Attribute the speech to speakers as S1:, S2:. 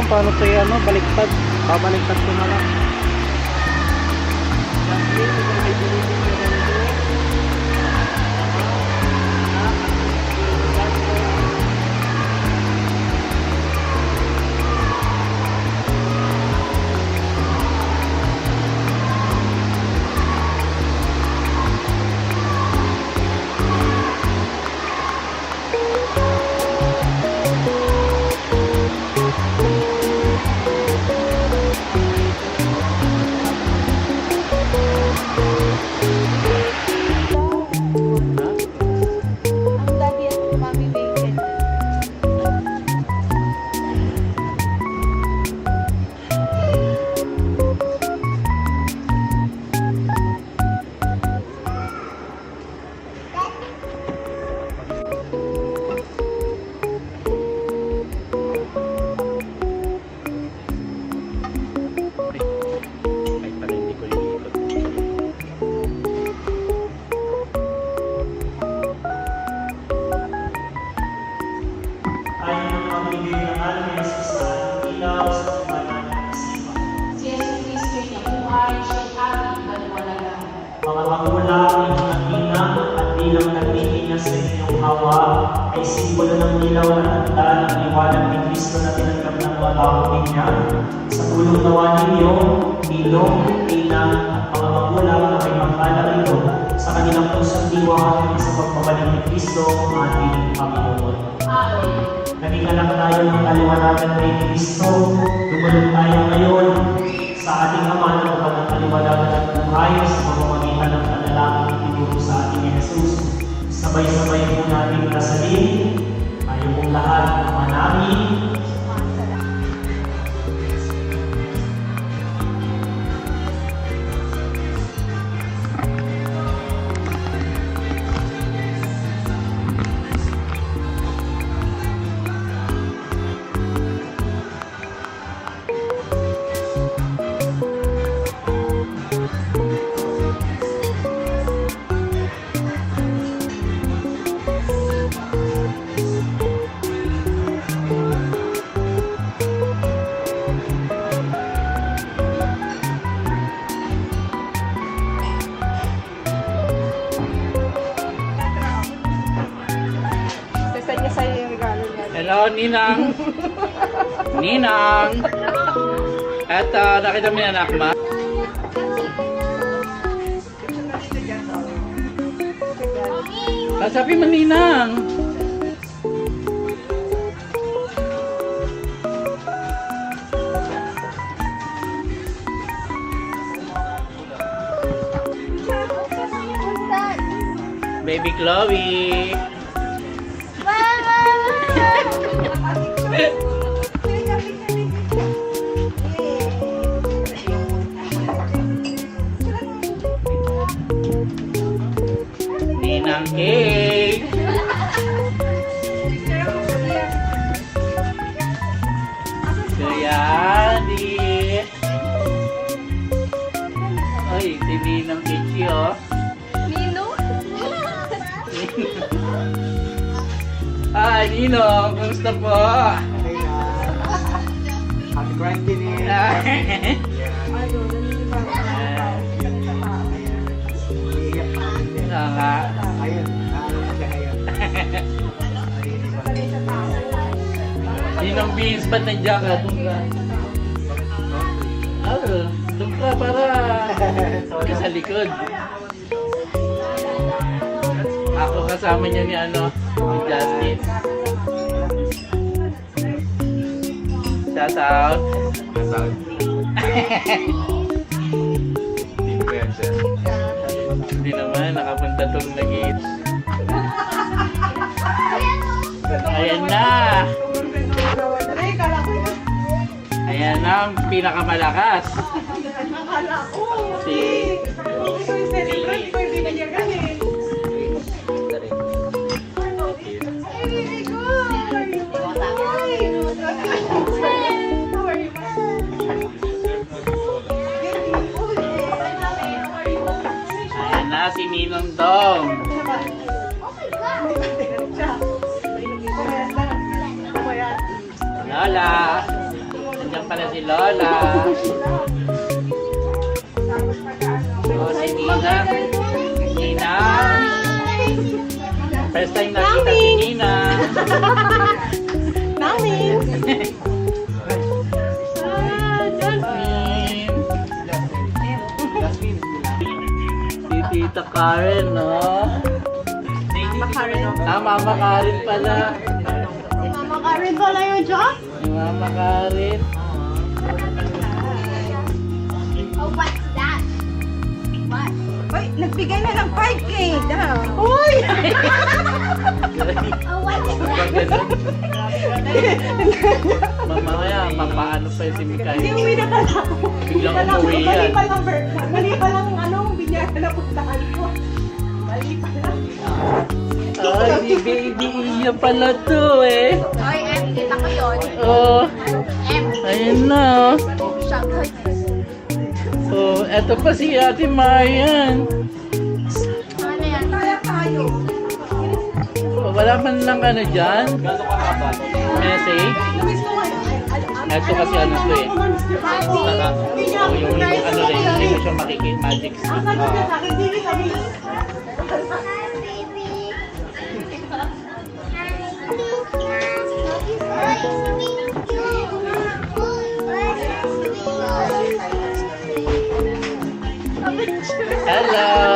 S1: paano ito ano, baliktad. Babaliktad ko na lang.
S2: Mga magulang, mga ninang at bilang nagtitingnan sa inyong hawa ay simbolo ng ilaw na handa ng liwanag ni Kristo na tinanggap ng mga tao niya. Sa tulong nawa ninyo, ilong, inang at mga magulang na may panggalang ito sa kanilang pusong diwa sa pagbabalik ni Kristo ang ating Panginoon. Naging anak tayo ng kaliwanagan ni Kristo, lumulog tayo ngayon sa ating Ama na upang ang kaliwanagan at buhay sa pamamagitan ng panalangin tinuro sa ating Jesus. Sabay-sabay po natin kasalin, tayo pong lahat manangin.
S1: Hello, Ninang. Ninang. At nakita mo yung anak ma? Sabi mo, Ninang. Baby Chloe. Ninang cake. Kayani. Ay, si Ninang cake oh. Hi, Ninong. Kumusta po?
S3: Happy birthday ni ayun,
S1: Ninong beans, ba't nandiyan ka? Doon ka para sa likod. Ako kasama niya ni ni Justin. Shout out. Hindi naman, nakapunta tong nagit. Ayan na. Ayan na ang pinakamalakas. Si si Ninong Dong. Lola. na si Lola. Oh, si Nina. Nina. First time nakita si Nina.
S4: Namin!
S1: Jasmine. Si Tita Karen, no?
S4: Mama Karen.
S1: Ah, Mama Karen pala.
S4: Si Mama Karen pala yung job?
S1: Si Mama Karen.
S4: Oh, what's that? What? Uy, nagbigay na ng 5K daw. Uy! Oh, what's that?
S1: Ganun. Mamaya, mapaano pa si Mikay.
S4: Hindi, uwi na pala ako.
S1: Biglang
S4: Wala ko,
S1: umuwi
S4: mali
S1: yan.
S4: pa lang, mali pa lang binyagan na puntahan ko. Mali pa lang.
S1: Ay, si Baby Iya pala to eh.
S4: Oy, Em, kita ko yun.
S1: Oh,
S4: Em,
S1: ayun na.
S4: siya.
S1: Oh, eto pa si Ate Marian.
S4: Ano yan? Kaya tayo.
S1: Oh, wala man lang ano dyan? Message? Eto kasi ano to eh. Oh, yung ano rin, hindi mo siya makikita. Magic stick. Hello!